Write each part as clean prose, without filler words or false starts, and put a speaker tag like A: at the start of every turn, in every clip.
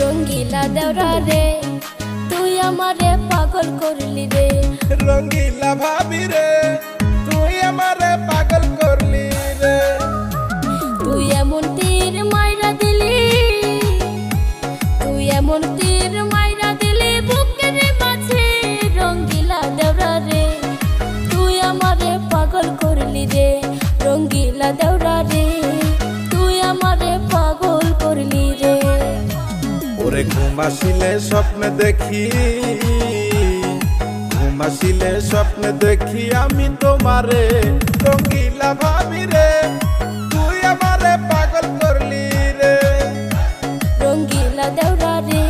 A: रंगीला देवरा रे तुई हमारे पागल करली रे।
B: रंगीला भाभी रे तुई हमारे पागल करली रे।
A: तुई एमन तीर माइरा दिली, तुई एमन तीर माइरा दिली बुकेर माঝে। रंगीला देवरा रे तुई हमारे पागल करली रे। रंगीला देवरा रे तुई हमारे पागल करली रे।
B: ওরে ঘুমাসিলে স্বপ্নে দেখি, ঘুমাসিলে স্বপ্নে দেখি আমি তোমারে। রঙ্গিলা ভাবি রে তুই আমারে পাগল করলি রে।
A: রঙ্গিলা দেওরা রে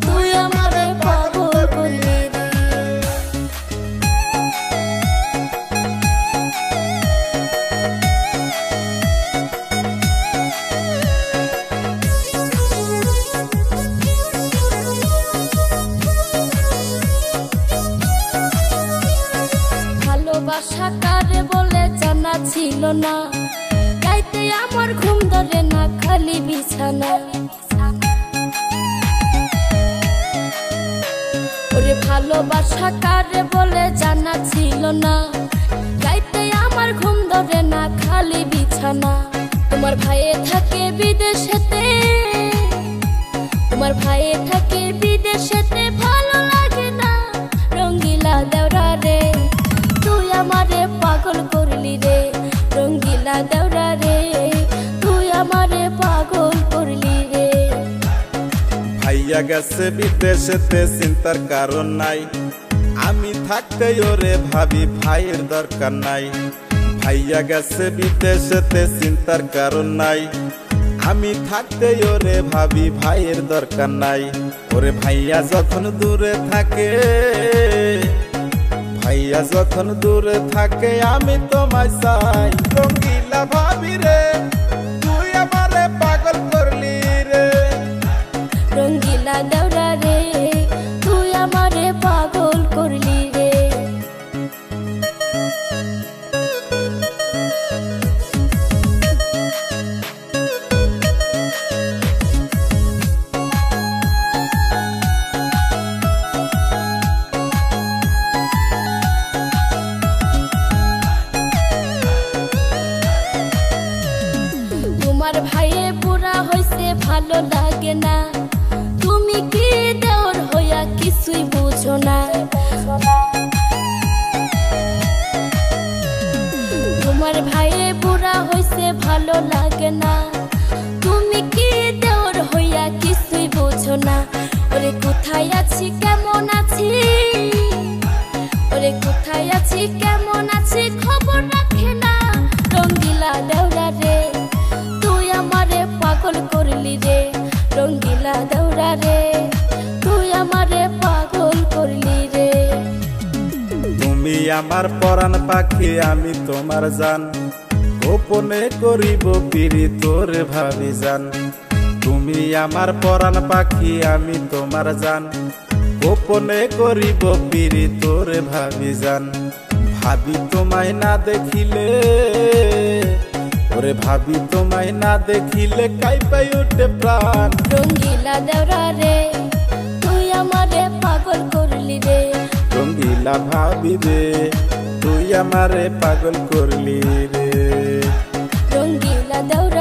A: তুই আমারে পাগল করলি রে। ভালোবাসা কারে বলে জানা ছিল না, গাইতে আমার ঘুম ধরে না খালি বিছানা। ওরে ভালোবাসা কারে বলে জানা ছিল না, গাইতে আমার ঘুম ধরে না খালি বিছানা। তোমার ভাইয়ে থাকে বিদেশেতে, তোমার ভাইয়ে থাকে বিদেশেতে ভালো লাগে না। রঙ্গিলা দেওরা রে তুই আমারে পাগল করলি রে। রঙ্গিলা দেওরা রে তুই আমারে পাগল করলি রে।
B: ভাইয়া গেছে বিদেশেতে চিন্তার কারণ নাই, আমি থাকতে ওরে ভাবি ভাইয়ের দরকার নাই। ভাইয়া গেছে বিদেশেতে চিন্তার কারণ নাই, আমি থাকতে ওরে ভাবি ভাইয়ের দরকার নাই। ওরে ভাইয়া যখন দূরে থাকে, ভাইয়া যখন দূরে থাকে আমি তোমায় চাই। রঙ্গিলা ভাবি রে তুই আমারে পাগল করলি রে।
A: রঙ্গিলা দেওরা রে তুই আমারে পাগল করলি রে। তোমার ভাইয়ে বুড়া হইছে ভালো লাগে না, তুমি কি দেওর হইয়া কিছুই বুঝো না। তোমার ভাইয়ে বুড়া হইছে ভালো লাগে না, তুমি কি দেওর হইয়া কিছুই বুঝো না। ওরে কোথায় আছি কেমন আছি, ওরে কোথায় আছি কেমন আছি খবর রাখে না। রঙ্গিলা দেওরা রে তুই আমারে পাগল করলি রে। রঙ্গিলা দেওরা রে তুই আমারে পাগল করলি রে।
B: তুমি আমার পরাণ পাখি আমি তোমার জান, গোপনে করিব পিরি তোরে ভাবি জান। তুমি আমার পরাণ পাখি আমি তোমার জান, গোপনে করিব পিরি তোরে ভাবি জান। ভাবি তোমায় না দেখিলে, ওরে ভাবি তোমায় না দেখিলে কাঁপাই ওঠে প্রাণ।
A: রঙ্গিলা দেওরা রে তুই আমারে পাগল করলি রে।
B: রঙ্গিলা ভাবি রে তুই আমারে পাগল করলি রে।
A: রঙ্গিলা দেওরা